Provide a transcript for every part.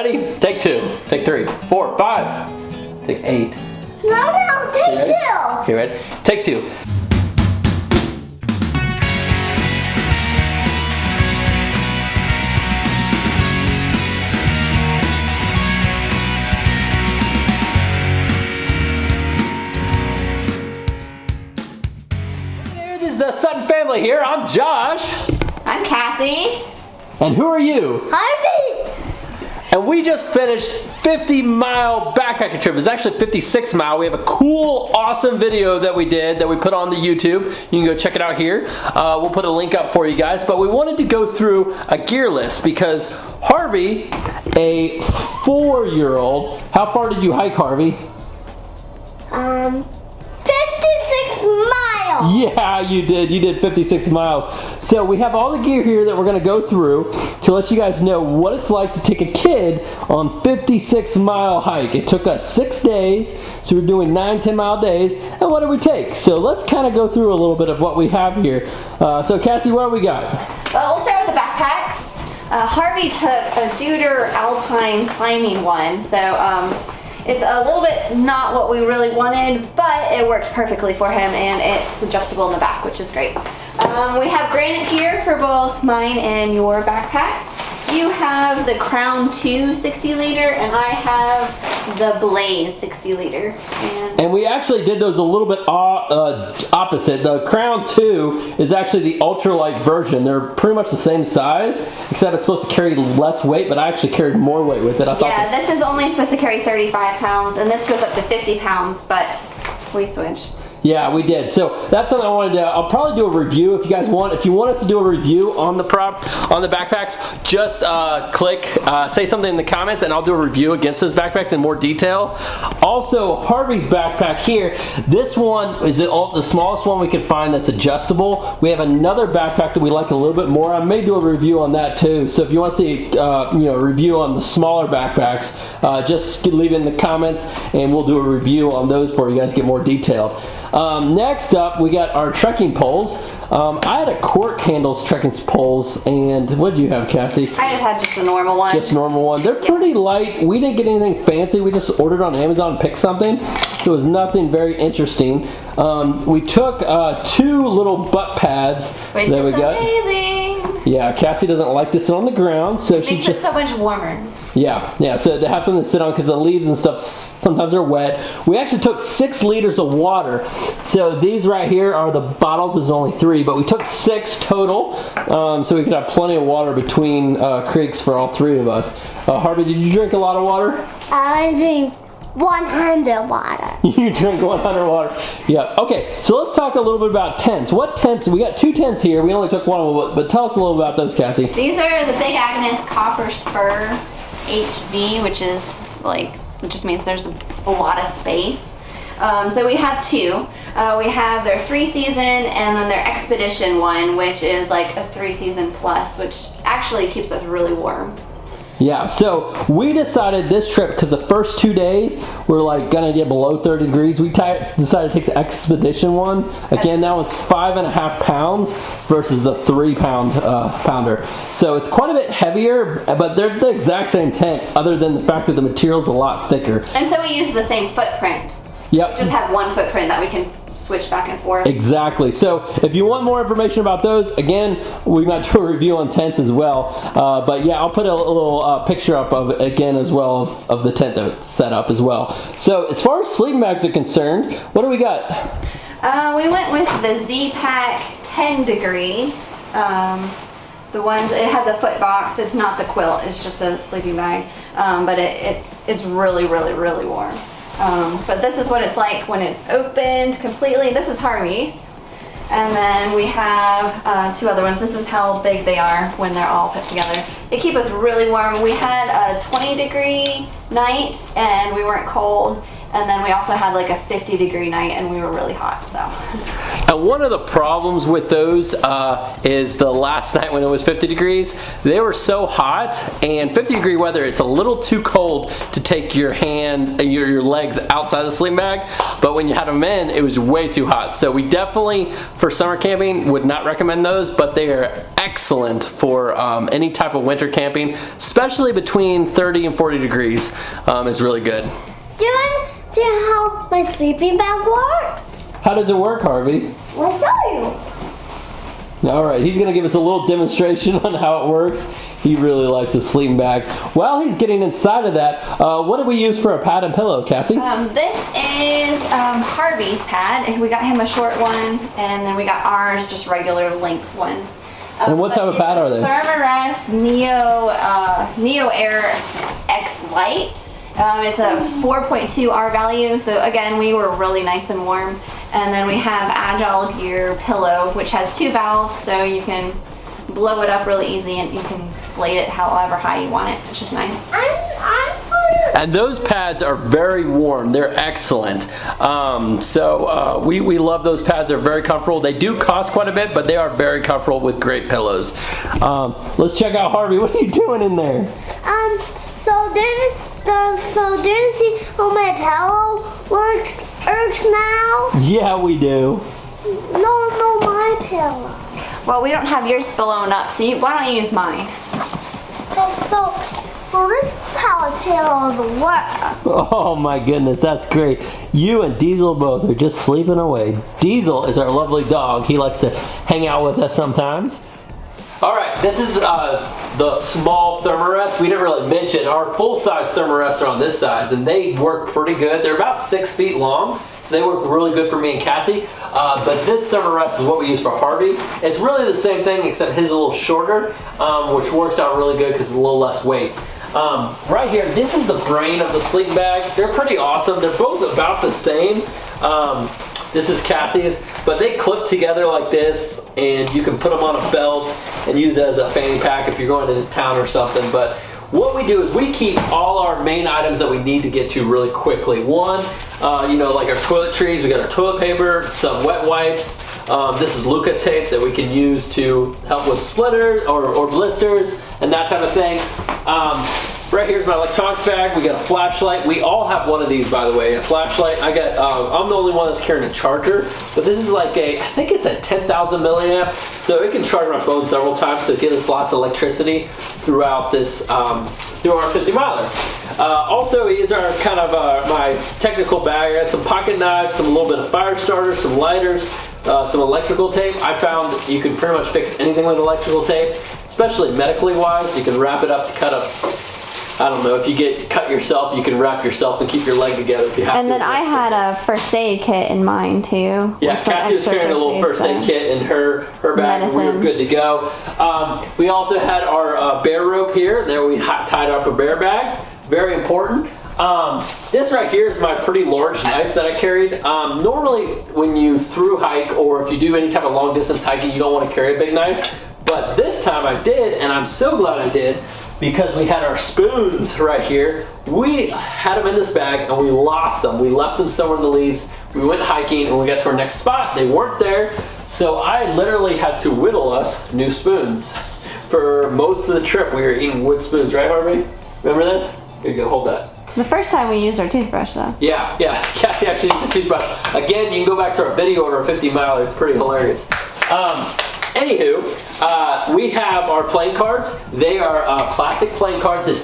Ready? Take 2. Take 3. 4, 5. Take 8. No, take 2. Okay, ready? Take 2. This is the Sutton family here. I'm Josh. I'm Cassie. And who are you? Harvey. And we just finished 50-mile backpacking trip. It's actually 56 mile. We have a cool, awesome video that we did that we put on the YouTube. You can go check it out here. We'll put a link up for you guys. But we wanted to go through a gear list because Harvey, a 4-year-old, how far did you hike, Harvey? 56 miles. Yeah, you did. You did 56 miles. So we have all the gear here that we're going to go through to let you guys know what it's like to take a kid on 56-mile hike. It took us 6 days, so we're doing 9-10 mile days. And what did we take? So let's kind of go through a little bit of what we have here. So Cassie, what do we got? Well, we'll start with the backpacks. Harvey took a Deuter Alpine climbing one, so it's a little bit not what we really wanted, but it works perfectly for him, and it's adjustable in the back, which is great. We have granite gear for both mine and your backpacks. You have the Crown 2 60 liter, and I have the Blaze 60 liter. And we actually did those a little bit opposite. The Crown 2 is actually the ultralight version. They're pretty much the same size, except it's supposed to carry less weight, but I actually carried more weight with it. This is only supposed to carry 35 pounds, and this goes up to 50 pounds, but we switched. Yeah, we did. So that's something I wanted to. I'll probably do a review if you guys want. If you want us to do a review on the backpacks, just say something in the comments, and I'll do a review against those backpacks in more detail. Also, Harvey's backpack here. This one is the smallest one we could find that's adjustable. We have another backpack that we like a little bit more. I may do a review on that too. So if you want to see, a review on the smaller backpacks, just leave it in the comments, and we'll do a review on those for you guys to get more detailed. Next up, we got our trekking poles. I had a cork handles trekking poles, and what did you have, Cassie? I just had a normal one. Just a normal one. They're pretty light. We didn't get anything fancy. We just ordered on Amazon and picked something. So it was nothing very interesting. We took 2 little butt pads Which that we is got. Amazing. Yeah, Cassie doesn't like to sit on the ground, so she Makes it so much warmer. Yeah, so to have something to sit on because the leaves and stuff sometimes are wet. We actually took 6 liters of water. So these right here are the bottles. There's only 3, but we took 6 total, so we could have plenty of water between creeks for all 3 of us. Harvey, did you drink a lot of water? I drink 100 water. You drink 100 water. Yeah. Okay. So let's talk a little bit about tents. What tents? We got 2 tents here. We only took one of them, but tell us a little about those, Cassie. These are the Big Agnes Copper Spur HV, which is it just means there's a lot of space. So we have 2. We have their 3-season and then their Expedition one, which is like a 3-season plus, which actually keeps us really warm. Yeah, so we decided this trip, because the first 2 days we're gonna get below 30 degrees, we decided to take the Expedition one. Again, that was 5.5 pounds versus the 3-pounder. So it's quite a bit heavier, but they're the exact same tent, other than the fact that the material's a lot thicker. And so we use the same footprint. Yep. We just have one footprint that we can switch back and forth. Exactly. So if you want more information about those, again, we might do a review on tents as well. But yeah, I'll put a little picture up of it again as well of the tent that's set up as well. So as far as sleeping bags are concerned, what do we got? We went with the Z-Pack 10 degree. The ones, it has a foot box. It's not the quilt. It's just a sleeping bag. But it's really, really, really warm. But this is what it's like when it's opened completely. This is Harvey's. And then we have 2 other ones. This is how big they are when they're all put together. They keep us really warm. We had a 20-degree night and we weren't cold. And then we also had like a 50-degree night and we were really hot, so. And one of the problems with those is the last night when it was 50 degrees, they were so hot, and 50-degree weather, it's a little too cold to take your your legs outside the sleeping bag, but when you had them in, it was way too hot. So we definitely, for summer camping, would not recommend those, but they are excellent for any type of winter camping, especially between 30 and 40 degrees is really good. Do you want to see how my sleeping bag works? How does it work, Harvey? I'll show you. All right, he's gonna give us a little demonstration on how it works. He really likes his sleeping bag. While he's getting inside of that, what do we use for a pad and pillow, Cassie? This is Harvey's pad. We got him a short one, and then we got ours, just regular length ones. And what type of pad are they? Thermarest Neo Air X Lite. It's a 4.2 R value, so again, we were really nice and warm. And then we have Agile Gear Pillow, which has 2 valves, so you can blow it up really easy and you can inflate it however high you want it, which is nice. And those pads are very warm. They're excellent. We love those pads. They're very comfortable. They do cost quite a bit, but they are very comfortable with great pillows. Let's check out Harvey. What are you doing in there? So do you see how my pillow works now? Yeah, we do. No, my pillow. Well, we don't have yours blown up, so why don't you use mine? Well, this is how pillows work. Oh my goodness, that's great. You and Diesel both are just sleeping away. Diesel is our lovely dog. He likes to hang out with us sometimes. All right, this is the small Thermarest. We didn't really mention our full-size Thermarests are on this size, and they work pretty good. They're about 6 feet long, so they work really good for me and Cassie. But this Thermarest is what we use for Harvey. It's really the same thing, except his is a little shorter, which works out really good because it's a little less weight. Right here, this is the brain of the sleeping bag. They're pretty awesome. They're both about the same. This is Cassie's, but they clip together like this, and you can put them on a belt and use it as a fanny pack if you're going to town or something. But what we do is we keep all our main items that we need to get to really quickly. One, like our toiletries, we got our toilet paper, some wet wipes. This is Luca tape that we can use to help with splitters or blisters and that type of thing. Right here's my electronics bag. We got a flashlight. We all have one of these, by the way, a flashlight. I'm the only one that's carrying a charger, but this is like I think it's a 10,000 milliamp, so it can charge my phone several times, so it gives us lots of electricity throughout this, through our 50 miler. Also, these are kind of my technical bag. I got some pocket knives, a little bit of fire starters, some lighters, some electrical tape. I found you can pretty much fix anything with electrical tape, especially medically wise. You can wrap it up to cut up. I don't know, if you get cut yourself, you can wrap yourself and keep your leg together if you have to. And then I had a first aid kit in mine too. Yeah, Cassie was carrying a little first aid kit in her bag, and we were good to go. We also had our bear rope here that we tied up for bear bags. Very important. This right here is my pretty large knife that I carried. Normally when you thru hike or if you do any type of long distance hiking, you don't want to carry a big knife. But this time I did, and I'm so glad I did, because we had our spoons right here. We had them in this bag and we lost them. We left them somewhere in the leaves. We went hiking and we got to our next spot. They weren't there. So I literally had to whittle us new spoons. For most of the trip, we were eating wood spoons, right, Harvey? Remember this? Here you go, hold that. The first time we used our toothbrush though. Yeah, Cassie actually used the toothbrush. Again, you can go back to our video of our 50 miler. It's pretty hilarious. Anywho, we have our playing cards. They are plastic playing cards that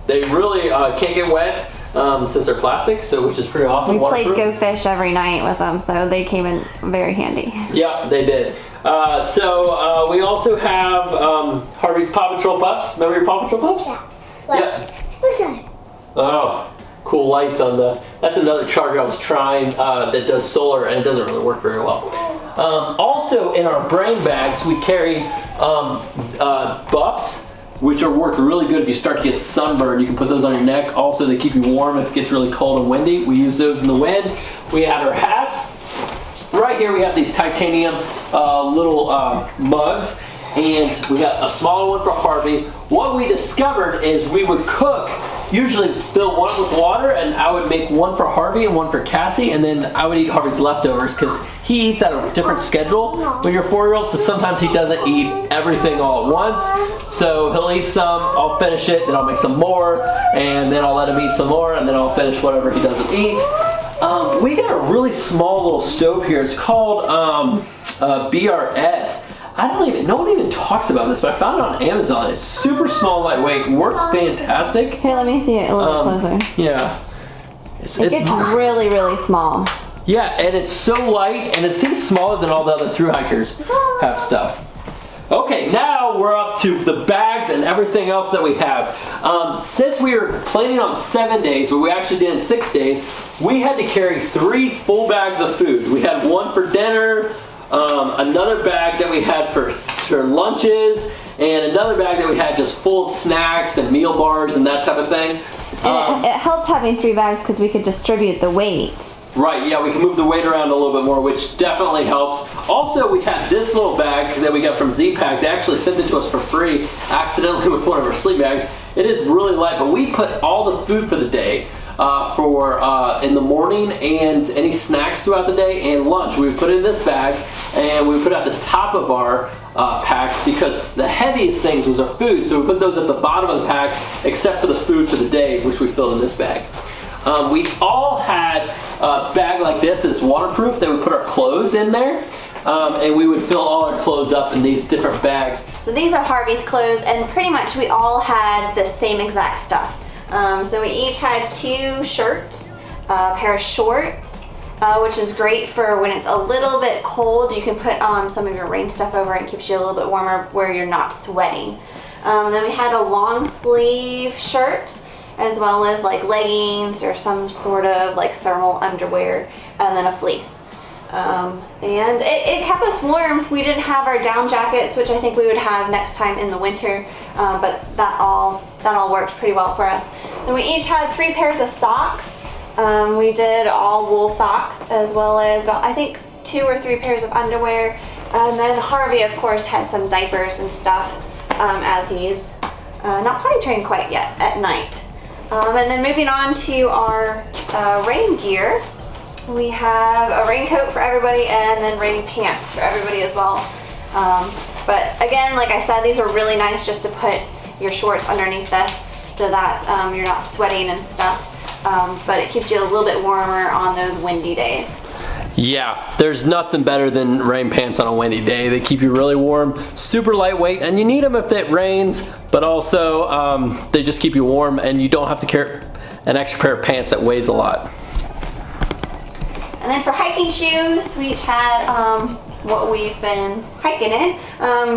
they really can't get wet since they're plastic, which is pretty awesome. We played Go Fish every night with them, so they came in very handy. Yeah, they did. We also have Harvey's Paw Patrol pups. Remember your Paw Patrol pups? Yeah. Yep. What's that? Oh, cool lights on that's another charger I was trying that does solar, and it doesn't really work very well. Also in our brain bags, we carry buffs, which work really good if you start to get sunburned. You can put those on your neck. Also, they keep you warm if it gets really cold and windy. We use those in the wind. We have our hats. Right here we have these titanium little mugs, and we got a smaller one for Harvey. What we discovered is we would cook usually fill one with water, and I would make one for Harvey and one for Cassie, and then I would eat Harvey's leftovers because he eats at a different schedule when you're 4-year-old, so sometimes he doesn't eat everything all at once. So he'll eat some, I'll finish it, then I'll make some more, and then I'll let him eat some more, and then I'll finish whatever he doesn't eat. We got a really small little stove here. It's called BRS. No one even talks about this, but I found it on Amazon. It's super small, lightweight, works fantastic. Here, let me see it a little closer. Yeah. It gets really, really small. Yeah, and it's so light, and it seems smaller than all the other thru hikers have stuff. Okay, now we're up to the bags and everything else that we have. Since we were planning on 7 days, but we actually did in 6 days, we had to carry 3 full bags of food. We had one for dinner, another bag that we had for lunches, and another bag that we had just full of snacks and meal bars and that type of thing. And it helped having 3 bags because we could distribute the weight. Right, yeah, we can move the weight around a little bit more, which definitely helps. Also, we had this little bag that we got from Z-Pack. They actually sent it to us for free, accidentally with one of our sleep bags. It is really light, but we put all the food for the day in the morning and any snacks throughout the day and lunch. We put it in this bag, and we put it at the top of our packs because the heaviest things was our food, so we put those at the bottom of the pack except for the food for the day, which we filled in this bag. We all had a bag like this. It's waterproof. That we put our clothes in there, and we would fill all our clothes up in these different bags. So these are Harvey's clothes, and pretty much we all had the same exact stuff. So we each had 2 shirts, a pair of shorts, which is great for when it's a little bit cold. You can put some of your rain stuff over it. It keeps you a little bit warmer where you're not sweating. Then we had a long sleeve shirt, as well as like leggings or some sort of like thermal underwear, and then a fleece. And it kept us warm. We didn't have our down jackets, which I think we would have next time in the winter, but that all worked pretty well for us. And we each had 3 pairs of socks. We did all wool socks, as well as about, I think, 2 or 3 pairs of underwear. And then Harvey, of course, had some diapers and stuff, as he's not potty trained quite yet at night. And then moving on to our rain gear, we have a raincoat for everybody and then rain pants for everybody as well. But again, like I said, these are really nice just to put your shorts underneath this so that you're not sweating and stuff. But it keeps you a little bit warmer on those windy days. Yeah, there's nothing better than rain pants on a windy day. They keep you really warm, super lightweight, and you need them if it rains, but also they just keep you warm and you don't have to carry an extra pair of pants that weighs a lot. And then for hiking shoes, we each had what we've been hiking in.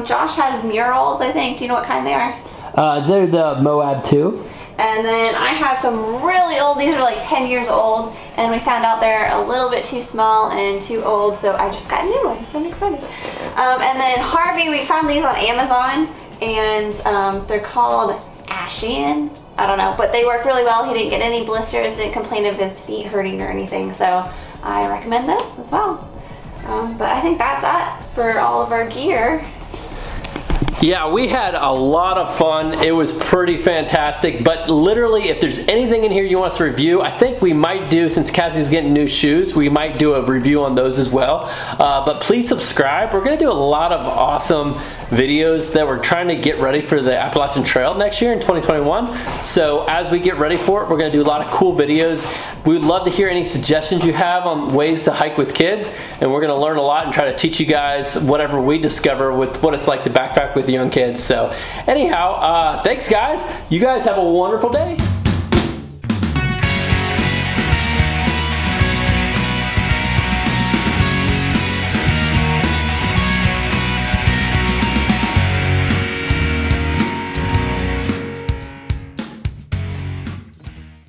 Josh has murals, I think. Do you know what kind they are? They're the Moab 2. And then I have some really old, these are like 10 years old, and we found out they're a little bit too small and too old, so I just got new ones. I'm excited. And then Harvey, we found these on Amazon, and they're called Ashian. I don't know, but they work really well. He didn't get any blisters, didn't complain of his feet hurting or anything, so I recommend this as well. But I think that's it for all of our gear. Yeah, we had a lot of fun. It was pretty fantastic, but literally if there's anything in here you want us to review, I think we might do, since Cassie's getting new shoes, we might do a review on those as well. But please subscribe. We're gonna do a lot of awesome videos that we're trying to get ready for the Appalachian Trail next year in 2021. So as we get ready for it, we're gonna do a lot of cool videos. We would love to hear any suggestions you have on ways to hike with kids, and we're gonna learn a lot and try to teach you guys whatever we discover with what it's like to backpack with young kids. So anyhow, thanks guys. You guys have a wonderful day.